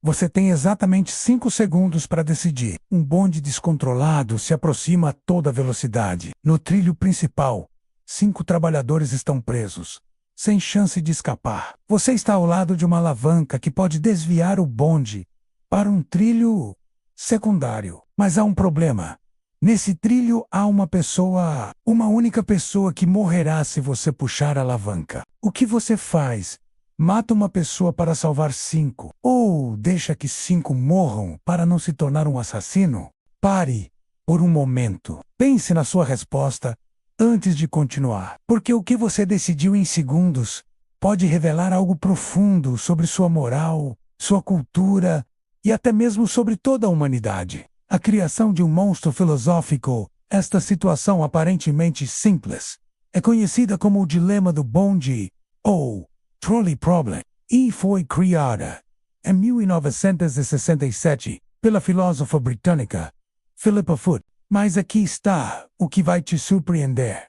Você tem exatamente 5 segundos para decidir. Um bonde descontrolado se aproxima a toda velocidade. No trilho principal, 5 trabalhadores estão presos, sem chance de escapar. Você está ao lado de uma alavanca que pode desviar o bonde para um trilho secundário. Mas há um problema. Nesse trilho há uma única pessoa que morrerá se você puxar a alavanca. O que você faz? Mata uma pessoa para salvar 5? Ou deixa que 5 morram para não se tornar um assassino? Pare por um momento. Pense na sua resposta antes de continuar. Porque o que você decidiu em segundos pode revelar algo profundo sobre sua moral, sua cultura e até mesmo sobre toda a humanidade. A criação de um monstro filosófico, esta situação aparentemente simples, é conhecida como o dilema do bonde ou Trolley Problem, e foi criada em 1967 pela filósofa britânica Philippa Foot. Mas aqui está o que vai te surpreender.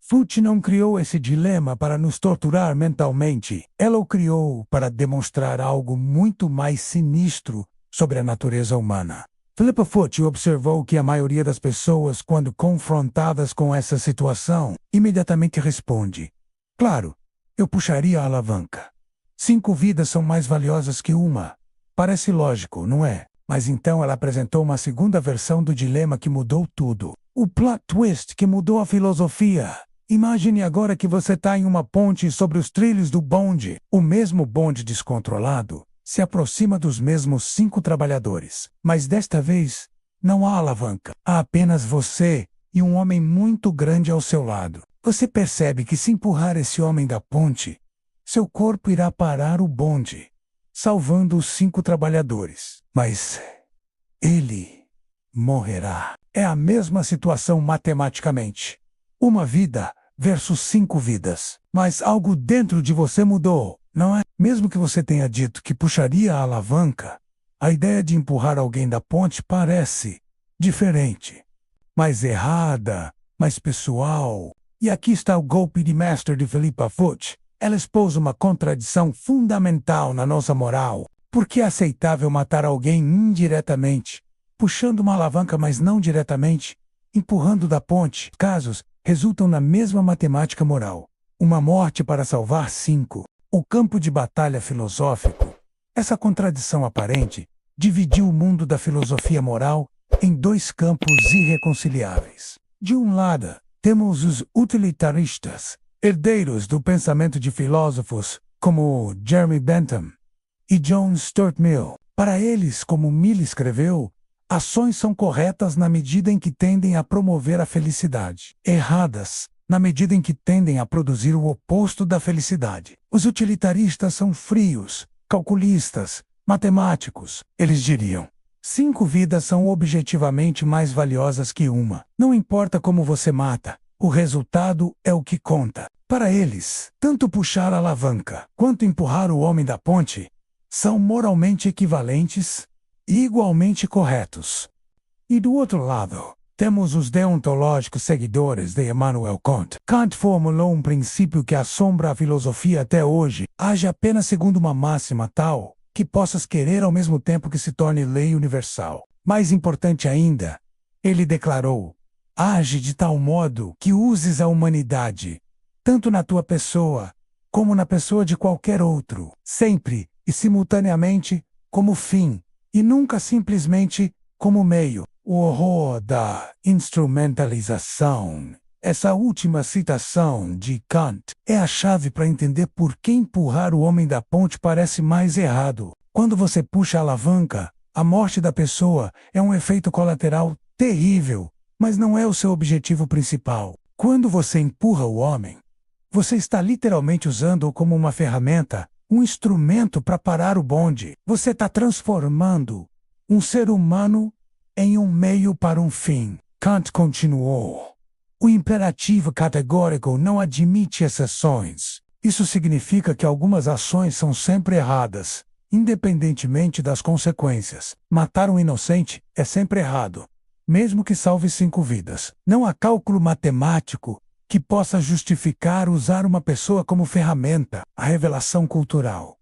Foot não criou esse dilema para nos torturar mentalmente. Ela o criou para demonstrar algo muito mais sinistro sobre a natureza humana. Philippa Foot observou que a maioria das pessoas, quando confrontadas com essa situação, imediatamente responde: claro, eu puxaria a alavanca. 5 vidas são mais valiosas que uma. Parece lógico, não é? Mas então ela apresentou uma segunda versão do dilema que mudou tudo. O plot twist que mudou a filosofia. Imagine agora que você está em uma ponte sobre os trilhos do bonde. O mesmo bonde descontrolado se aproxima dos mesmos 5 trabalhadores. Mas desta vez, não há alavanca. Há apenas você e um homem muito grande ao seu lado. Você percebe que se empurrar esse homem da ponte, seu corpo irá parar o bonde, salvando os 5 trabalhadores. Mas ele morrerá. É a mesma situação matematicamente. Uma vida versus 5 vidas. Mas algo dentro de você mudou, não é? Mesmo que você tenha dito que puxaria a alavanca, a ideia de empurrar alguém da ponte parece diferente, mais errada, mais pessoal. E aqui está o golpe de mestre de Philippa Foot. Ela expôs uma contradição fundamental na nossa moral. Por que é aceitável matar alguém indiretamente, puxando uma alavanca mas não diretamente, empurrando da ponte? Casos resultam na mesma matemática moral. Uma morte para salvar 5. O campo de batalha filosófico. Essa contradição aparente dividiu o mundo da filosofia moral em 2 campos irreconciliáveis. De um lado, temos os utilitaristas, herdeiros do pensamento de filósofos como Jeremy Bentham e John Stuart Mill. Para eles, como Mill escreveu, ações são corretas na medida em que tendem a promover a felicidade, erradas na medida em que tendem a produzir o oposto da felicidade. Os utilitaristas são frios, calculistas, matemáticos. Eles diriam: 5 vidas são objetivamente mais valiosas que uma. Não importa como você mata, o resultado é o que conta. Para eles, tanto puxar a alavanca quanto empurrar o homem da ponte são moralmente equivalentes e igualmente corretos. E do outro lado, temos os deontológicos seguidores de Immanuel Kant. Kant formulou um princípio que assombra a filosofia até hoje. Age apenas segundo uma máxima tal que possas querer ao mesmo tempo que se torne lei universal. Mais importante ainda, ele declarou: age de tal modo que uses a humanidade, tanto na tua pessoa, como na pessoa de qualquer outro, sempre e simultaneamente como fim, e nunca simplesmente como meio. O horror da instrumentalização. Essa última citação de Kant é a chave para entender por que empurrar o homem da ponte parece mais errado. Quando você puxa a alavanca, a morte da pessoa é um efeito colateral terrível, mas não é o seu objetivo principal. Quando você empurra o homem, você está literalmente usando-o como uma ferramenta, um instrumento para parar o bonde. Você está transformando um ser humano em um meio para um fim. Kant continuou: o imperativo categórico não admite exceções. Isso significa que algumas ações são sempre erradas, independentemente das consequências. Matar um inocente é sempre errado, mesmo que salve 5 vidas. Não há cálculo matemático que possa justificar usar uma pessoa como ferramenta. A revelação cultural.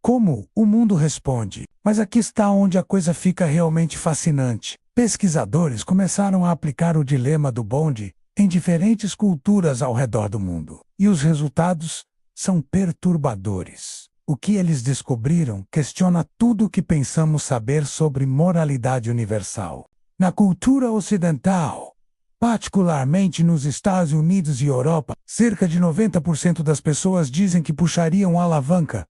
Como o mundo responde? Mas aqui está onde a coisa fica realmente fascinante. Pesquisadores começaram a aplicar o dilema do bonde em diferentes culturas ao redor do mundo. E os resultados são perturbadores. O que eles descobriram questiona tudo o que pensamos saber sobre moralidade universal. Na cultura ocidental, particularmente nos Estados Unidos e Europa, cerca de 90% das pessoas dizem que puxariam a alavanca,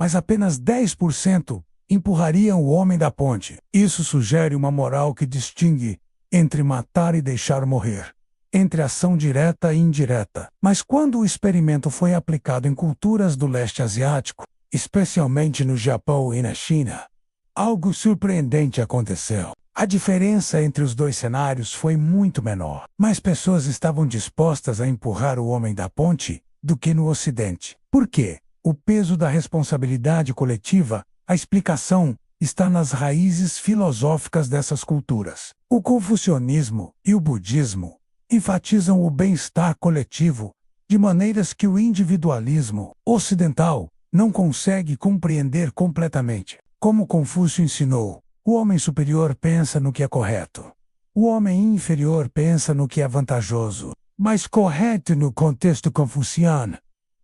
mas apenas 10% empurrariam o homem da ponte. Isso sugere uma moral que distingue entre matar e deixar morrer, entre ação direta e indireta. Mas quando o experimento foi aplicado em culturas do leste asiático, especialmente no Japão e na China, algo surpreendente aconteceu. A diferença entre os dois cenários foi muito menor. Mais pessoas estavam dispostas a empurrar o homem da ponte do que no Ocidente. Por quê? O peso da responsabilidade coletiva, a explicação, está nas raízes filosóficas dessas culturas. O confucionismo e o budismo enfatizam o bem-estar coletivo de maneiras que o individualismo ocidental não consegue compreender completamente. Como Confúcio ensinou, o homem superior pensa no que é correto. O homem inferior pensa no que é vantajoso. Mas correto no contexto confuciano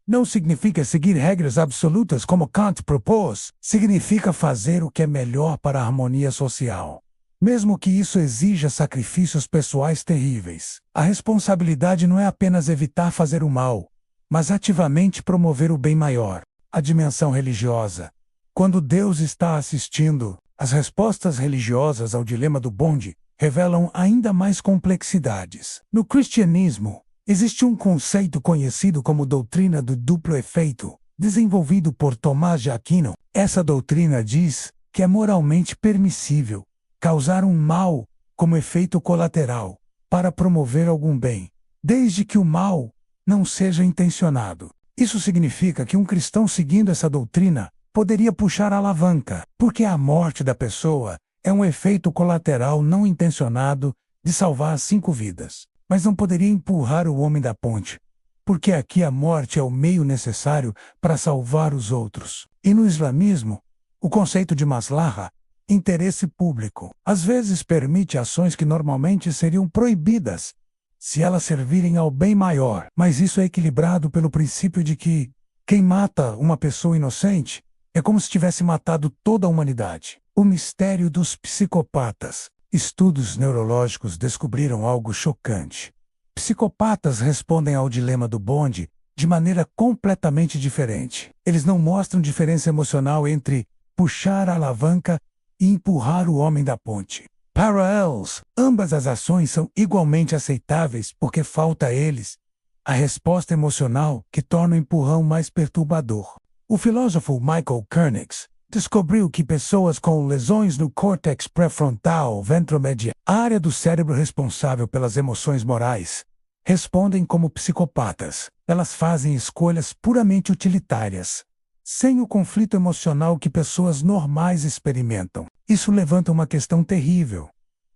não significa seguir regras absolutas como Kant propôs. Significa fazer o que é melhor para a harmonia social. Mesmo que isso exija sacrifícios pessoais terríveis. A responsabilidade não é apenas evitar fazer o mal, mas ativamente promover o bem maior. A dimensão religiosa. Quando Deus está assistindo, as respostas religiosas ao dilema do bonde revelam ainda mais complexidades. No cristianismo, existe um conceito conhecido como doutrina do duplo efeito, desenvolvido por Tomás de Aquino. Essa doutrina diz que é moralmente permissível causar um mal como efeito colateral para promover algum bem, desde que o mal não seja intencionado. Isso significa que um cristão seguindo essa doutrina poderia puxar a alavanca, porque a morte da pessoa é um efeito colateral não intencionado de salvar 5 vidas. Mas não poderia empurrar o homem da ponte, porque aqui a morte é o meio necessário para salvar os outros. E no islamismo, o conceito de maslaha, interesse público, às vezes permite ações que normalmente seriam proibidas, se elas servirem ao bem maior. Mas isso é equilibrado pelo princípio de que quem mata uma pessoa inocente é como se tivesse matado toda a humanidade. O mistério dos psicopatas. Estudos neurológicos descobriram algo chocante. Psicopatas respondem ao dilema do bonde de maneira completamente diferente. Eles não mostram diferença emocional entre puxar a alavanca e empurrar o homem da ponte. Parallels. Ambas as ações são igualmente aceitáveis porque falta a eles a resposta emocional que torna o empurrão mais perturbador. O filósofo Michael Koenigs descobriu que pessoas com lesões no córtex pré-frontal ventromedial, a área do cérebro responsável pelas emoções morais, respondem como psicopatas. Elas fazem escolhas puramente utilitárias, sem o conflito emocional que pessoas normais experimentam. Isso levanta uma questão terrível.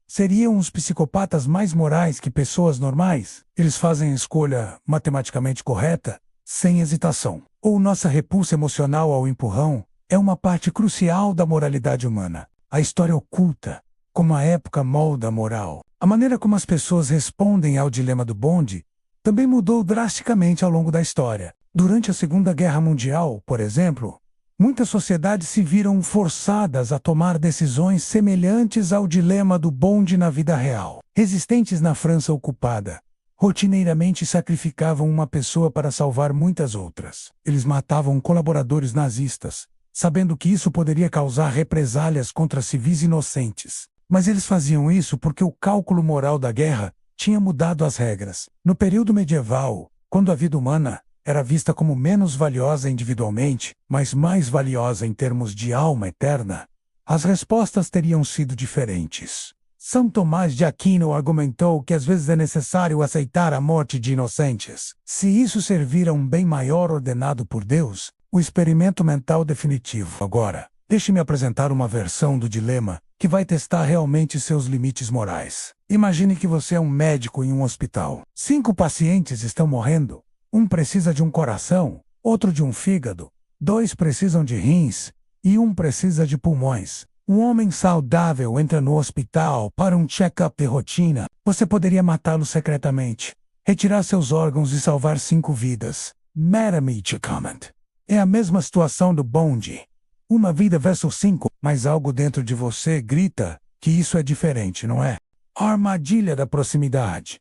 Seriam os psicopatas mais morais que pessoas normais? Eles fazem a escolha matematicamente correta, sem hesitação. Ou nossa repulsa emocional ao empurrão é uma parte crucial da moralidade humana. A história oculta, como a época molda a moral. A maneira como as pessoas respondem ao dilema do bonde também mudou drasticamente ao longo da história. Durante a Segunda Guerra Mundial, por exemplo, muitas sociedades se viram forçadas a tomar decisões semelhantes ao dilema do bonde na vida real. Resistentes na França ocupada rotineiramente sacrificavam uma pessoa para salvar muitas outras. Eles matavam colaboradores nazistas, sabendo que isso poderia causar represálias contra civis inocentes. Mas eles faziam isso porque o cálculo moral da guerra tinha mudado as regras. No período medieval, quando a vida humana era vista como menos valiosa individualmente, mas mais valiosa em termos de alma eterna, as respostas teriam sido diferentes. São Tomás de Aquino argumentou que às vezes é necessário aceitar a morte de inocentes. Se isso servir a um bem maior ordenado por Deus, o experimento mental definitivo. Agora, deixe-me apresentar uma versão do dilema que vai testar realmente seus limites morais. Imagine que você é um médico em um hospital. 5 pacientes estão morrendo. Um precisa de um coração, outro de um fígado, 2 precisam de rins e um precisa de pulmões. Um homem saudável entra no hospital para um check-up de rotina. Você poderia matá-lo secretamente, retirar seus órgãos e salvar 5 vidas. Meramente comment. É a mesma situação do bonde. Uma vida versus 5, mas algo dentro de você grita que isso é diferente, não é? A armadilha da proximidade.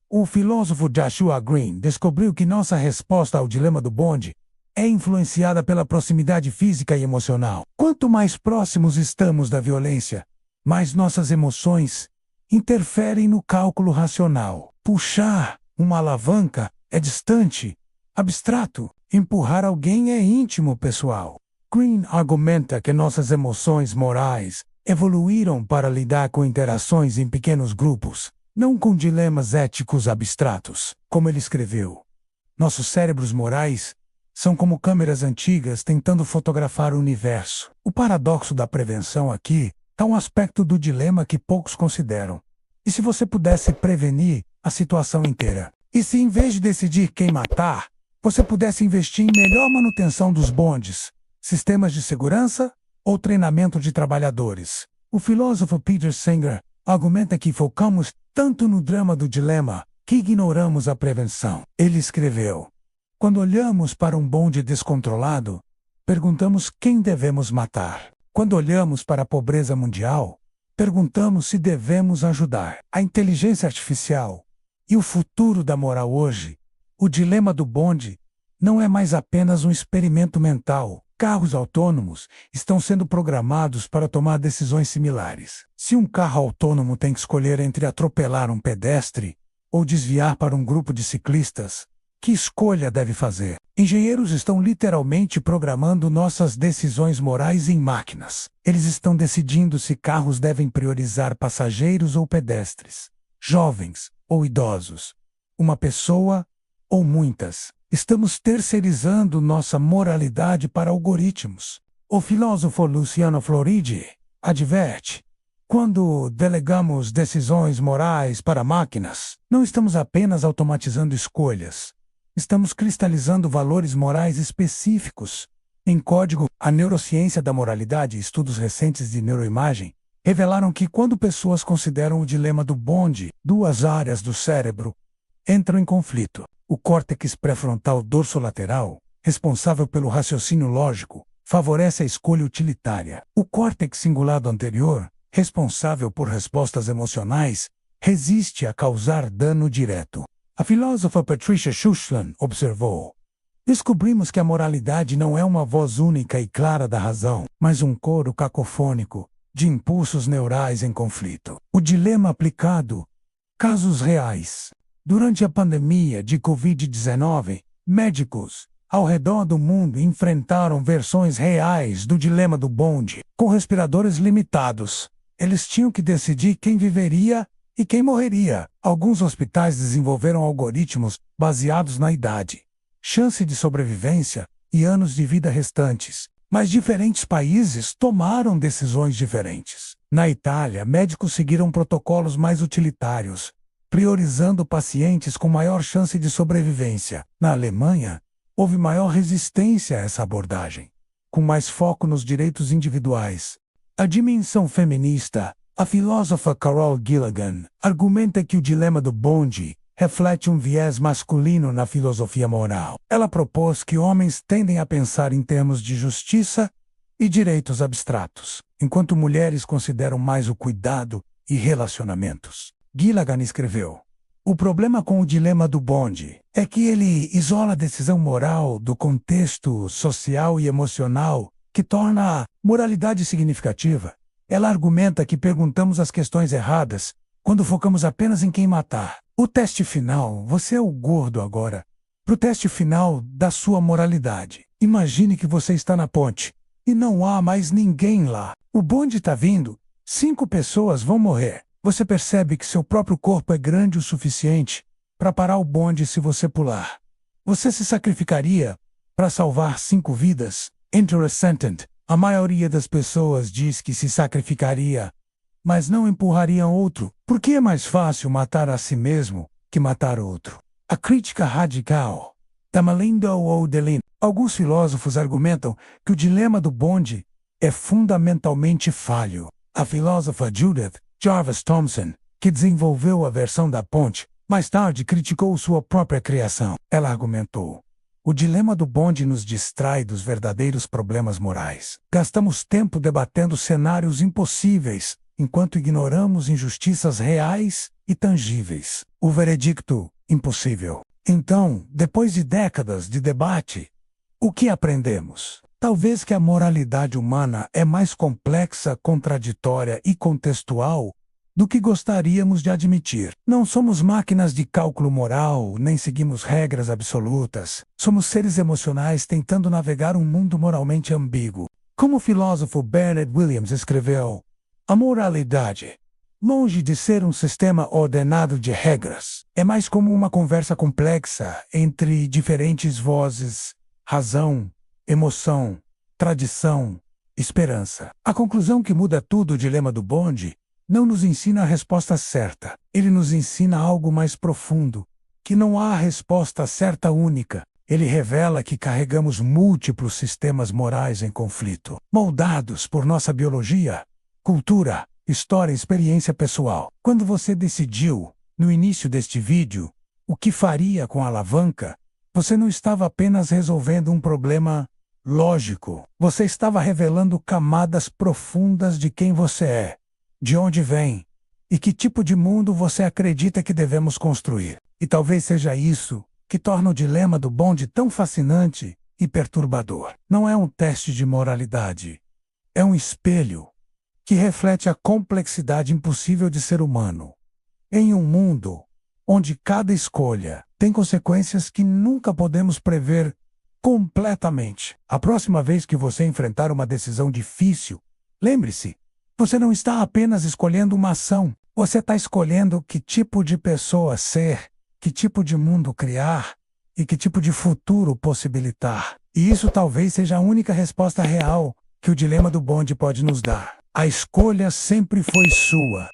O filósofo Joshua Green descobriu que nossa resposta ao dilema do bonde é influenciada pela proximidade física e emocional. Quanto mais próximos estamos da violência, mais nossas emoções interferem no cálculo racional. Puxar uma alavanca é distante, abstrato. Empurrar alguém é íntimo, pessoal. Green argumenta que nossas emoções morais evoluíram para lidar com interações em pequenos grupos, não com dilemas éticos abstratos. Como ele escreveu, nossos cérebros morais são como câmeras antigas tentando fotografar o universo. O paradoxo da prevenção aqui é um aspecto do dilema que poucos consideram. E se você pudesse prevenir a situação inteira? E se em vez de decidir quem matar, você pudesse investir em melhor manutenção dos bondes, sistemas de segurança ou treinamento de trabalhadores? O filósofo Peter Singer argumenta que focamos tanto no drama do dilema que ignoramos a prevenção. Ele escreveu: quando olhamos para um bonde descontrolado, perguntamos quem devemos matar. Quando olhamos para a pobreza mundial, perguntamos se devemos ajudar. A inteligência artificial e o futuro da moral hoje, o dilema do bonde, não é mais apenas um experimento mental. Carros autônomos estão sendo programados para tomar decisões similares. Se um carro autônomo tem que escolher entre atropelar um pedestre ou desviar para um grupo de ciclistas, que escolha deve fazer? Engenheiros estão literalmente programando nossas decisões morais em máquinas. Eles estão decidindo se carros devem priorizar passageiros ou pedestres, jovens ou idosos, uma pessoa ou muitas. Estamos terceirizando nossa moralidade para algoritmos. O filósofo Luciano Floridi adverte: quando delegamos decisões morais para máquinas, não estamos apenas automatizando escolhas, estamos cristalizando valores morais específicos em código. A neurociência da moralidade e estudos recentes de neuroimagem revelaram que quando pessoas consideram o dilema do bonde, 2 áreas do cérebro entram em conflito. O córtex pré-frontal dorsolateral, responsável pelo raciocínio lógico, favorece a escolha utilitária. O córtex cingulado anterior, responsável por respostas emocionais, resiste a causar dano direto. A filósofa Patricia Schussland observou: descobrimos que a moralidade não é uma voz única e clara da razão, mas um coro cacofônico de impulsos neurais em conflito. O dilema aplicado. Casos reais. Durante a pandemia de Covid-19, médicos ao redor do mundo enfrentaram versões reais do dilema do bonde. Com respiradores limitados, eles tinham que decidir quem viveria e quem morreria. Alguns hospitais desenvolveram algoritmos baseados na idade, chance de sobrevivência e anos de vida restantes. Mas diferentes países tomaram decisões diferentes. Na Itália, médicos seguiram protocolos mais utilitários, priorizando pacientes com maior chance de sobrevivência. Na Alemanha, houve maior resistência a essa abordagem, com mais foco nos direitos individuais. A dimensão feminista. A filósofa Carol Gilligan argumenta que o dilema do bonde reflete um viés masculino na filosofia moral. Ela propôs que homens tendem a pensar em termos de justiça e direitos abstratos, enquanto mulheres consideram mais o cuidado e relacionamentos. Gilligan escreveu: o problema com o dilema do bonde é que ele isola a decisão moral do contexto social e emocional que torna a moralidade significativa. Ela argumenta que perguntamos as questões erradas quando focamos apenas em quem matar. O teste final, você é o gordo agora, para o teste final da sua moralidade. Imagine que você está na ponte e não há mais ninguém lá. O bonde está vindo, 5 pessoas vão morrer. Você percebe que seu próprio corpo é grande o suficiente para parar o bonde se você pular. Você se sacrificaria para salvar 5 vidas? Enter a sentence. A maioria das pessoas diz que se sacrificaria, mas não empurrariam outro, porque é mais fácil matar a si mesmo que matar outro. A crítica radical. Da Malindo O'Delin. Alguns filósofos argumentam que o dilema do bonde é fundamentalmente falho. A filósofa Judith Jarvis Thomson, que desenvolveu a versão da ponte, mais tarde criticou sua própria criação. Ela argumentou: o dilema do bonde nos distrai dos verdadeiros problemas morais. Gastamos tempo debatendo cenários impossíveis, enquanto ignoramos injustiças reais e tangíveis. O veredicto: impossível. Então, depois de décadas de debate, o que aprendemos? Talvez que a moralidade humana é mais complexa, contraditória e contextual do que gostaríamos de admitir. Não somos máquinas de cálculo moral, nem seguimos regras absolutas. Somos seres emocionais tentando navegar um mundo moralmente ambíguo. Como o filósofo Bernard Williams escreveu, a moralidade, longe de ser um sistema ordenado de regras, é mais como uma conversa complexa entre diferentes vozes, razão, emoção, tradição, esperança. A conclusão que muda tudo, o dilema do bonde, não nos ensina a resposta certa. Ele nos ensina algo mais profundo, que não há resposta certa única. Ele revela que carregamos múltiplos sistemas morais em conflito, moldados por nossa biologia, cultura, história e experiência pessoal. Quando você decidiu, no início deste vídeo, o que faria com a alavanca, você não estava apenas resolvendo um problema lógico. Você estava revelando camadas profundas de quem você é, de onde vem e que tipo de mundo você acredita que devemos construir. E talvez seja isso que torna o dilema do bonde tão fascinante e perturbador. Não é um teste de moralidade. É um espelho que reflete a complexidade impossível de ser humano. Em um mundo onde cada escolha tem consequências que nunca podemos prever completamente. A próxima vez que você enfrentar uma decisão difícil, lembre-se, você não está apenas escolhendo uma ação, você está escolhendo que tipo de pessoa ser, que tipo de mundo criar e que tipo de futuro possibilitar. E isso talvez seja a única resposta real que o dilema do bonde pode nos dar. A escolha sempre foi sua.